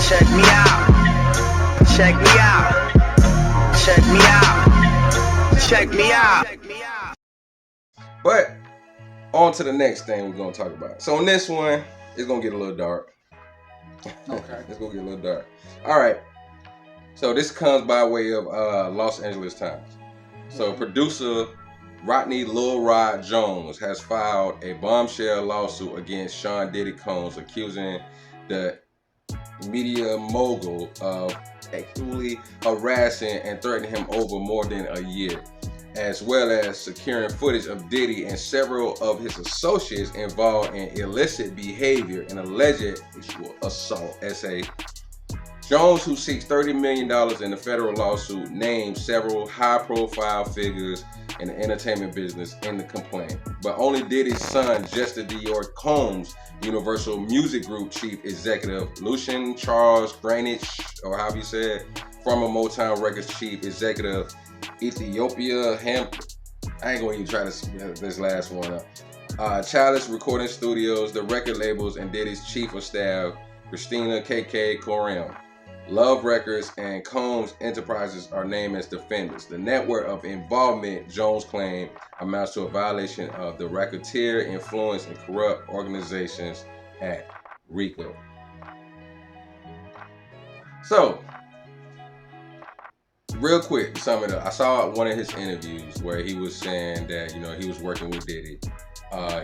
Check me out. Check me out. Check me out. Check me out. But on to the next thing we're gonna talk about. So on this one, it's gonna get a little dark. Okay. It's gonna get a little dark. All right. So this comes by way of Los Angeles Times. So producer Rodney Lil Rod Jones has filed a bombshell lawsuit against Sean Diddy Combs, accusing the media mogul of actually harassing and threatening him over more than a year, as well as securing footage of Diddy and several of his associates involved in illicit behavior and alleged sexual assault. S.A. Jones, who seeks $30 million in the federal lawsuit, named several high-profile figures in the entertainment business in the complaint, but only Diddy's son, Jester Dior Combs, Universal Music Group chief executive, Lucian Charles Greenwich, or however you say it, former Motown Records chief executive, Ethiopia Hemp. I ain't gonna even try this last one up. Chalice Recording Studios, the record labels, and Diddy's chief of staff, Christina KK Coram. Love Records and Combs Enterprises are named as defendants. The network of involvement, Jones claimed, amounts to a violation of the Racketeer Influence and Corrupt Organizations Act, RICO. So, real quick, to sum it up, I saw one of his interviews where he was saying that, he was working with Diddy.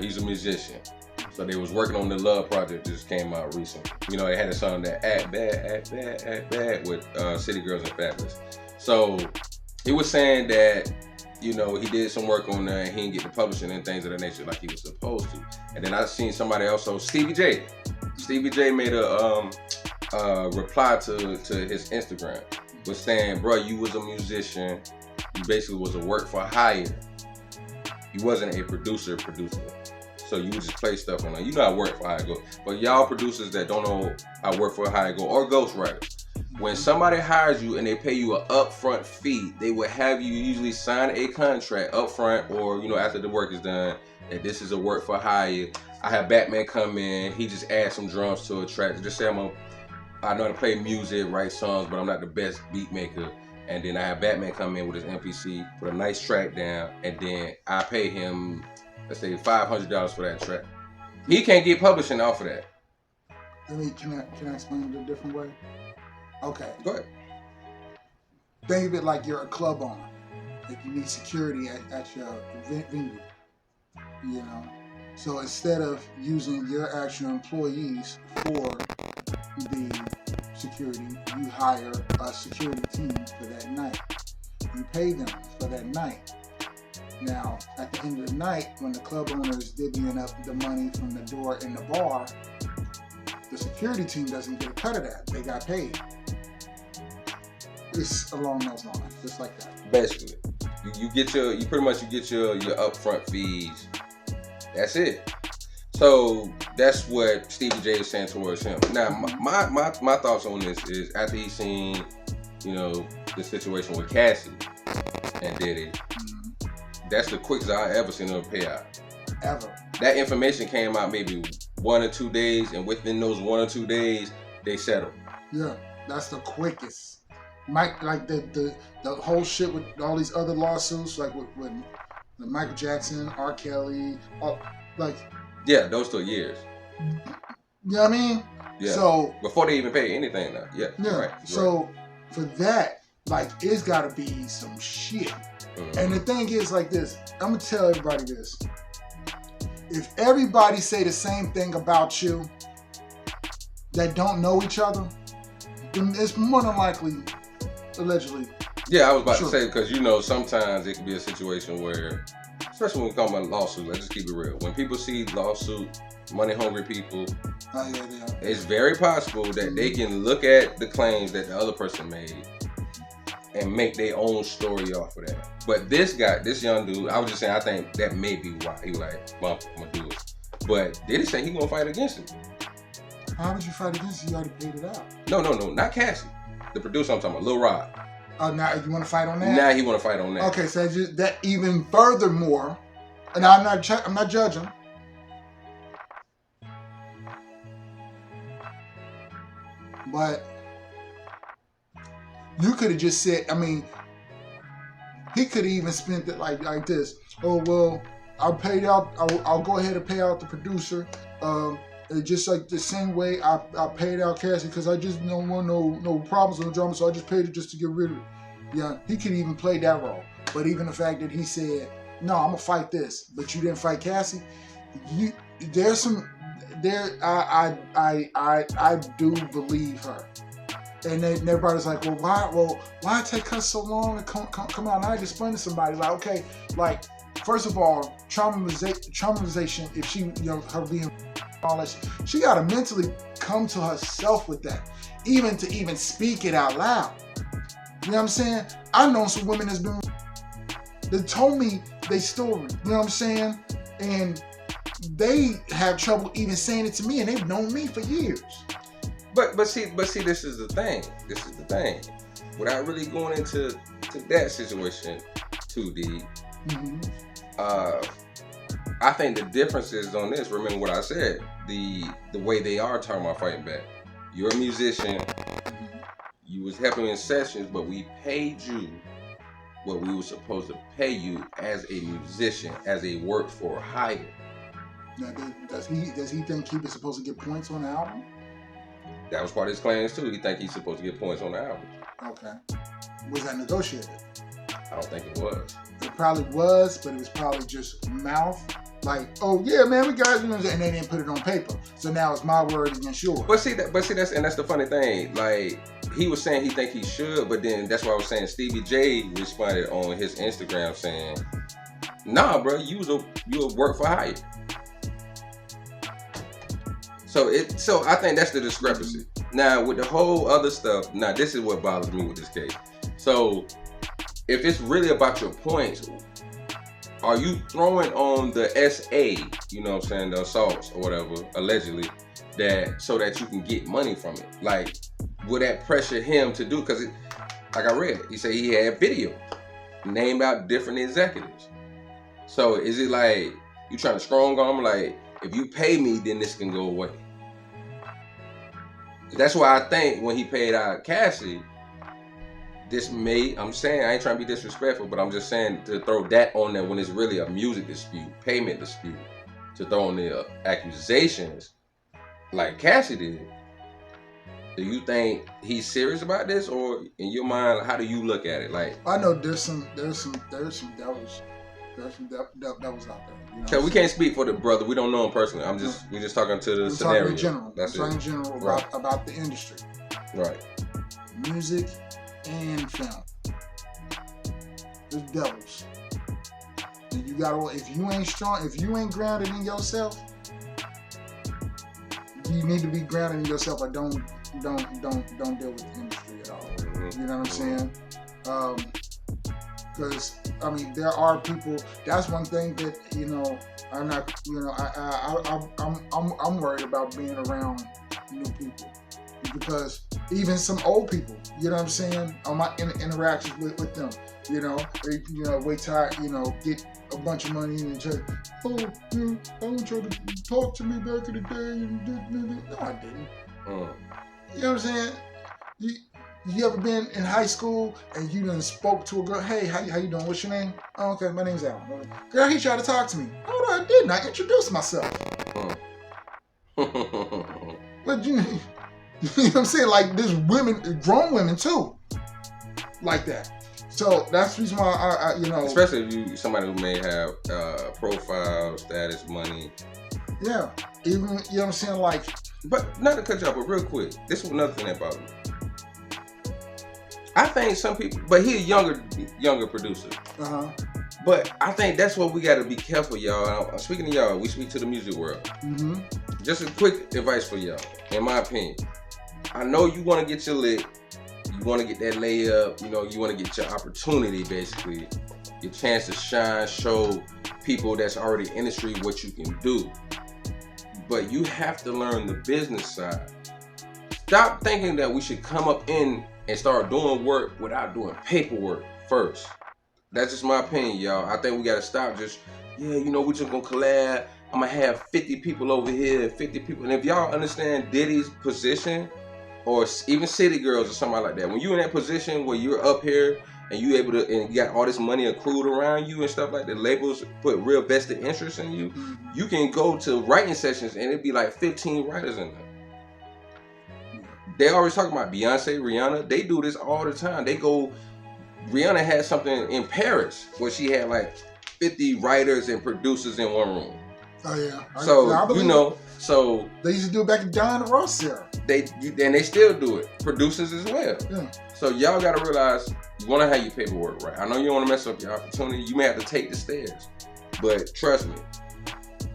He's a musician. So they was working on the Love Project that just came out recently. They had a song that Act Bad with City Girls and Fabulous. So he was saying that, he did some work on that and he didn't get the publishing and things of that nature like he was supposed to. And then I seen somebody else, so Stevie J. Stevie J made a reply to his Instagram, was saying, bro, you was a musician. You basically was a work for hire. You wasn't a producer. So you would just play stuff on it. You know how work for hire go. But y'all producers that don't know how work for hire go, or ghostwriters, when somebody hires you and they pay you an upfront fee, they would have you usually sign a contract upfront, or after the work is done, that this is a work for hire. I have Batman come in, he just adds some drums to a track. Just say I know how to play music, write songs, but I'm not the best beat maker. And then I have Batman come in with his MPC, put a nice track down, and then I pay him, let's say $500 for that track. He can't get publishing off of that. Can I explain it a different way? Okay. Go ahead. Think of it like you're a club owner. If you need security at your venue, So instead of using your actual employees for the security, you hire a security team for that night. You pay them for that night. Now, at the end of the night, when the club owner is divvying up the money from the door in the bar, the security team doesn't get a cut of that. They got paid. It's along those lines, just like that. Basically, you pretty much get your upfront fees. That's it. So that's what Stevie J is saying towards him. Now, my thoughts on this is, after he's seen, the situation with Cassie and Diddy, that's the quickest I ever seen them pay out. Ever. That information came out maybe 1 or 2 days, and within those 1 or 2 days, they settled. Yeah, that's the quickest. Like the whole shit with all these other lawsuits, like with Michael Jackson, R. Kelly, yeah, those took years. You know what I mean? Yeah. So before they even pay anything now. Yeah. Yeah. Right. So for that, it's got to be some shit. Mm-hmm. And the thing is like this. I'm gonna tell everybody this. If everybody say the same thing about you that don't know each other, then it's more than likely, allegedly. Yeah, I was about to say, because sometimes it can be a situation where, especially when we talk about lawsuits, let's just keep it real. When people see lawsuit, money-hungry people, it's very possible that they can look at the claims that the other person made and make their own story off of that. But this young dude, I was just saying, I think that may be why. He was like, well, I'm going to do it. But Diddy say he going to fight against it. How would you fight against it? You already paid it out. No, not Cassie. The producer I'm talking about, Lil Rod. Now you want to fight on that? Now he want to fight on that. Okay, so that even furthermore, and I'm not judging. But You could have just said, I mean, he could have even spent it like this. Oh, well, I'll go ahead and pay out the producer. Just like the same way I paid out Cassie because I just don't want no problems on the drama, so I just paid it just to get rid of it. Yeah, he could even play that role. But even the fact that he said, no, I'm gonna fight this, but you didn't fight Cassie. I do believe her. And then everybody's like, well, why it take her so long to come out? And I just explained to somebody, like, okay, like, first of all, traumatization, if she, her being all that, she got to mentally come to herself with that, even to speak it out loud. You know what I'm saying? I've known some women that's been, that told me their story, you know what I'm saying? And they have trouble even saying it to me, and they've known me for years. But see, this is the thing. Without really going into that situation too deep, I think the difference is on this. Remember what I said. The way they are talking about fighting back. You're a musician. You was helping in sessions, but we paid you what we were supposed to pay you as a musician, as a work for hire. Now, does he think he was supposed to get points on the album? That was part of his claims too. He think he's supposed to get points on the album. Okay. Was that negotiated? I don't think it was. It probably was, but it was probably just mouth. Like, oh yeah, man, we got, and they didn't put it on paper. So now it's my word against yours. But see, that's the funny thing. Like, he was saying he think he should, but then that's why I was saying Stevie J responded on his Instagram saying, "Nah, bro, you a work for hire." So I think that's the discrepancy. Now with the whole other stuff, now this is what bothers me with this case. So if it's really about your points, are you throwing on the SA, you know what I'm saying, the assaults or whatever, allegedly, that so that you can get money from it? Like, would that pressure him to do? Because like I read, he said he had video, named out different executives. So is it like you trying to strong arm, like, if you pay me, then this can go away? That's why I think when he paid out Cassie, I'm saying, I ain't trying to be disrespectful, but I'm just saying to throw that on there when it's really a music dispute, payment dispute, to throw on the accusations like Cassie did. Do you think he's serious about this, or in your mind, how do you look at it? Like, I know there's some devils out there. You know, so we can't speak for the brother. We don't know him personally. We're just talking to the scenario. In general. That's talking in general about the industry. Right. Music and film. There's devils. And you gotta, if you ain't strong, if you ain't grounded in yourself, you need to be grounded in yourself, or don't deal with the industry at all. You know what I'm saying? Because I mean, there are people. That's one thing that I'm not. I'm worried about being around new people, because even some old people. You know what I'm saying? On my interactions with them, they, wait till get a bunch of money and say, oh, I want you to talk to me back in the day. No, I didn't. You know what I'm saying? You ever been in high school and you done spoke to a girl? Hey, how you doing? What's your name? Oh, okay, my name's Alan. Girl, he tried to talk to me. Oh, no, I didn't. I introduced myself. But you know what I'm saying? Like, there's women, grown women too, like that. So that's the reason why I especially if you somebody who may have profile, status, money. Yeah, even, you know what I'm saying? Like, but not to cut you off, but real quick, this is another thing about me. I think some people, but he a younger producer. But I think that's what we got to be careful, y'all. Speaking to y'all, we speak to the music world. Just a quick advice for y'all, in my opinion. I know you want to get your lick, you want to get that layup, you want to get your opportunity, basically, your chance to shine, show people that's already in the industry what you can do. But you have to learn the business side. Stop thinking that we should come up in and start doing work without doing paperwork first. That's just my opinion, y'all. I think we gotta stop just, we just gonna collab. I'm gonna have 50 people over here, 50 people. And if y'all understand Diddy's position, or even city girls or somebody like that. When you're in that position where you're up here and you able to, and you got all this money accrued around you and stuff like that, labels put real vested interest in you. You can go to writing sessions and it'd be like 15 writers in there. They always talking about Beyonce, Rihanna. They do this all the time. They go. Rihanna had something in Paris where she had like 50 writers and producers in one room. Oh yeah. So you know, so they used to do it back in Diana Ross era. They still do it. Producers as well. Yeah. So y'all gotta realize you wanna have your paperwork right. I know you don't wanna mess up your opportunity. You may have to take the stairs, but trust me,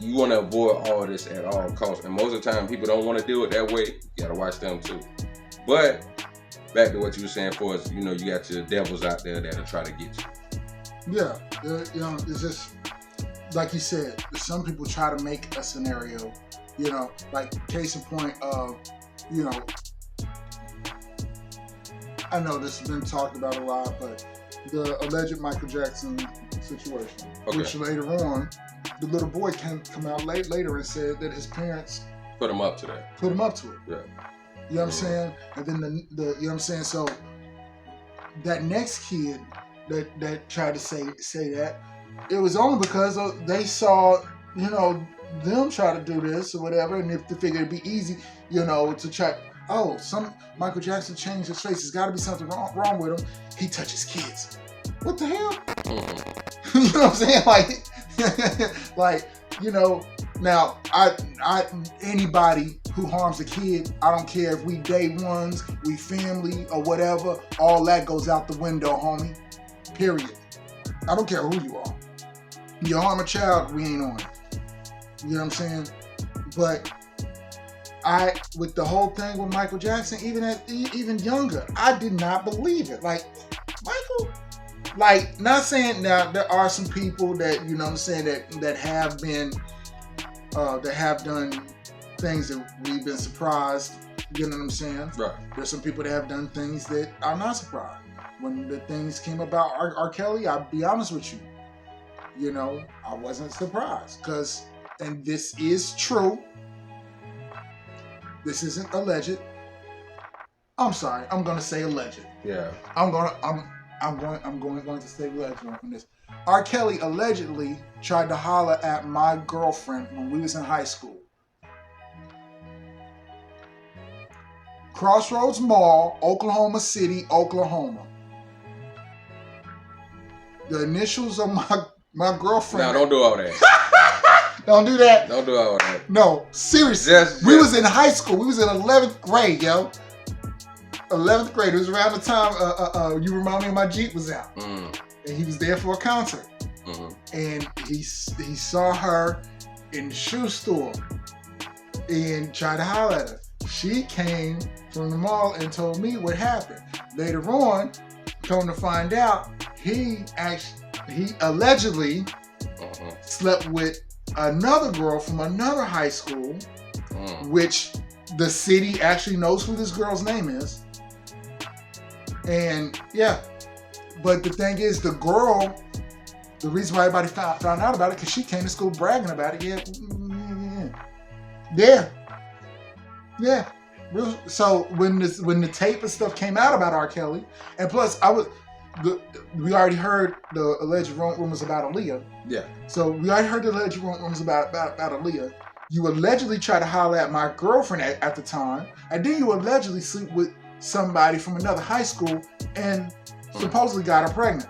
you wanna avoid all this at all costs. And most of the time, people don't want to do it that way. You gotta watch them too. But back to what you were saying for us, you know, you got your devils out there that'll try to get you. Yeah, you know, it's just like you said. Some people try to make a scenario, you know, like case in point of, you know, I know this has been talked about a lot, but the alleged Michael Jackson situation, which later on, the little boy come out later and said that his parents put him up to that. Put him up to it. Yeah. You know what I'm saying? And then the you know what I'm saying? So that next kid that tried to say that, it was only because they saw, you know, them try to do this or whatever, and if they figured it'd be easy, you know, to try. Oh, some Michael Jackson changed his face. There's got to be something wrong with him. He touches kids. What the hell? You know what I'm saying? Like, you know. Now, anybody who harms a kid, I don't care if we day ones, we family, or whatever, all that goes out the window, homie. Period. I don't care who you are. You harm a child, we ain't on it. You know what I'm saying? But with the whole thing with Michael Jackson, even younger, I did not believe it. Like, Michael? Like, not saying now there are some people that, you know what I'm saying, that have been that have done things that we've been surprised. You know what I'm saying? Right. There's some people that have done things that are not surprised. When the things came about R. Kelly, I'll be honest with you. You know, I wasn't surprised because, and this is true. This isn't alleged. I'm sorry. I'm going to say alleged. Yeah. I'm going to say alleged on this. R. Kelly allegedly tried to holler at my girlfriend when we was in high school. Crossroads Mall, Oklahoma City, Oklahoma. The initials of my girlfriend. Now, don't do all that. Don't do that. Don't do all that. No, seriously. We was in high school. We was in 11th grade, yo. 11th grade. It was around the time You Remind Me of My Jeep was out. And he was there for a concert. And he saw her in the shoe store and tried to holler at her. She came from the mall and told me what happened. Later on, come to find out, he allegedly slept with another girl from another high school, which the city actually knows who this girl's name is. And yeah, but the thing is, the girl, the reason why everybody found out about it, because she came to school bragging about it. Yeah. So when the tape and stuff came out about R. Kelly, and plus we already heard the alleged rumors about Aaliyah. Yeah. So we already heard the alleged rumors about Aaliyah. You allegedly tried to holler at my girlfriend at the time, and then you allegedly sleep with somebody from another high school and supposedly got her pregnant.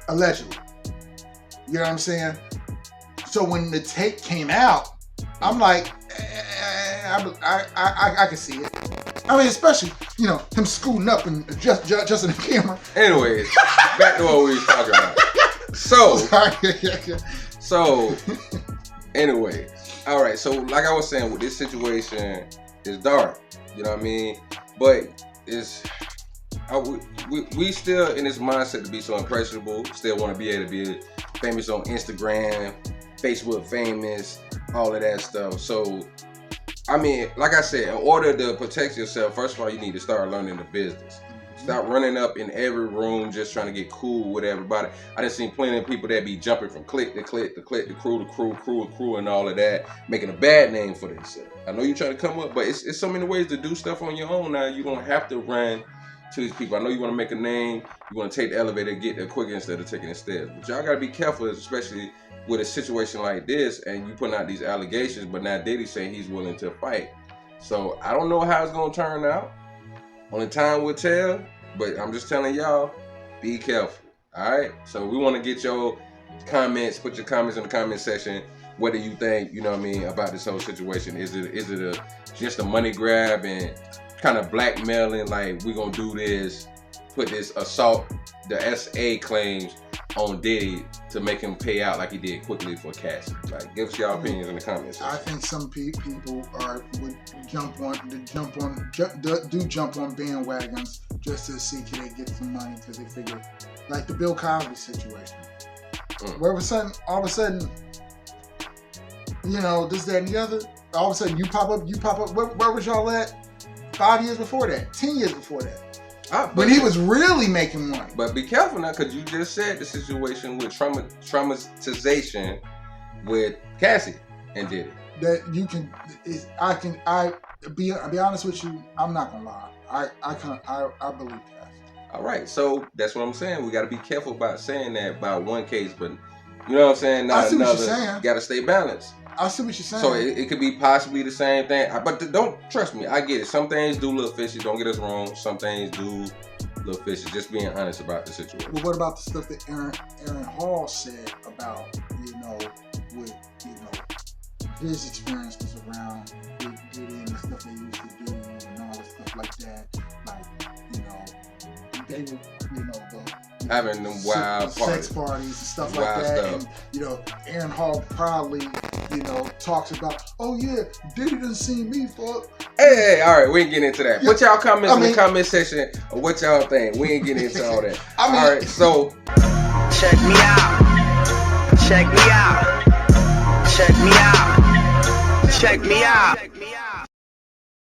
Allegedly. You know what I'm saying? So when the tape came out, I'm like, I can see it. I mean, especially, you know, him scooting up and just in the camera. Anyways, back to what we was talking about. So, anyway, all right. So, like I was saying, with this situation, it's dark. You know what I mean? But we still in this mindset to be so impressionable. Still want to be able to be famous on Instagram, Facebook famous, all of that stuff. So, I mean, like I said, in order to protect yourself, first of all, you need to start learning the business. Stop running up in every room just trying to get cool with everybody. I done seen plenty of people that be jumping from clique to clique to clique to crew to crew and all of that, making a bad name for themselves. I know you're trying to come up, but it's so many ways to do stuff on your own now. You don't have to run to these people. I know you want to make a name, you want to take the elevator, get there quicker instead of taking the stairs. But y'all got to be careful, especially with a situation like this, and you putting out these allegations, but now Diddy's saying he's willing to fight. So I don't know how it's going to turn out. Only time will tell, but I'm just telling y'all, be careful, all right? So we want to get your comments, put your comments in the comment section. What do you think, you know what I mean, about this whole situation? Is it just a money grab and kind of blackmailing, like we gonna do this, put this assault, the SA claims on Diddy to make him pay out like he did quickly for Cassie? Like, give us your opinions in the comments section. I think some people would jump on bandwagons just to see can they get some money, because they figure, like the Bill Cosby situation, where all of a sudden, you know, this, that, and the other. All of a sudden, you pop up. Where was y'all at 5 years before that? 10 years before that? When he was really making money. But be careful now, because you just said the situation with traumatization with Cassie and Diddy. That you can, I'll be honest with you. I'm not gonna lie. I believe Cassie. All right, so that's what I'm saying. We got to be careful about saying that about one case, but you know what I'm saying? Not I see another. what you're saying. You got to stay balanced. I see what you're saying. So it could be possibly the same thing, but don't trust me. I get it. Some things do look fishy. Don't get us wrong. Some things do look fishy. Just being honest about the situation. Well, what about the stuff that Aaron Hall said about, with his experiences around with Diddy and the stuff they used to do and all the stuff like that? Like, they were, having them wild sex parties and stuff like wild that. Stuff. And, Aaron Hall probably, talks about, oh yeah, Diddy done seen me fuck. Hey, all right, we ain't getting into that. Put y'all comments in the comment section of what y'all think. We ain't getting into all that. All right, so check me out. Check me out. Check me out. Check me out.